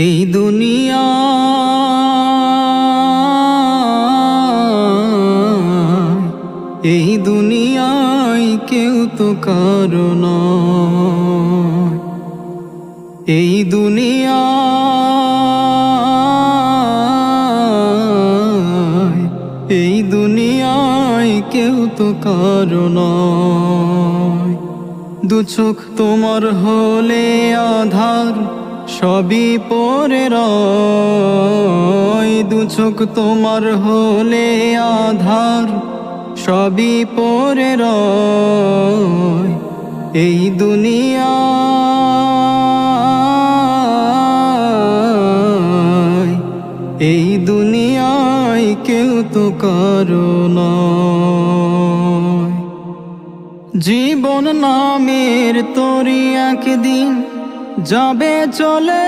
এই দুনিয়া এই দুনিয়ায় কেউ তো কারো নয়। এই দুনিয়া এই দুনিয়ায় কেউ তো কারো নয়। দু চোখ তোমার হলে আধার সবই পরে রয়। দু চোখ তোমার হলে আধার সবই পরে রয়। এই দুনিয়া এই দুনিয়ায় কেউ তো কারো নয়। জীবন নামের তরি একদিন যাবে চলে,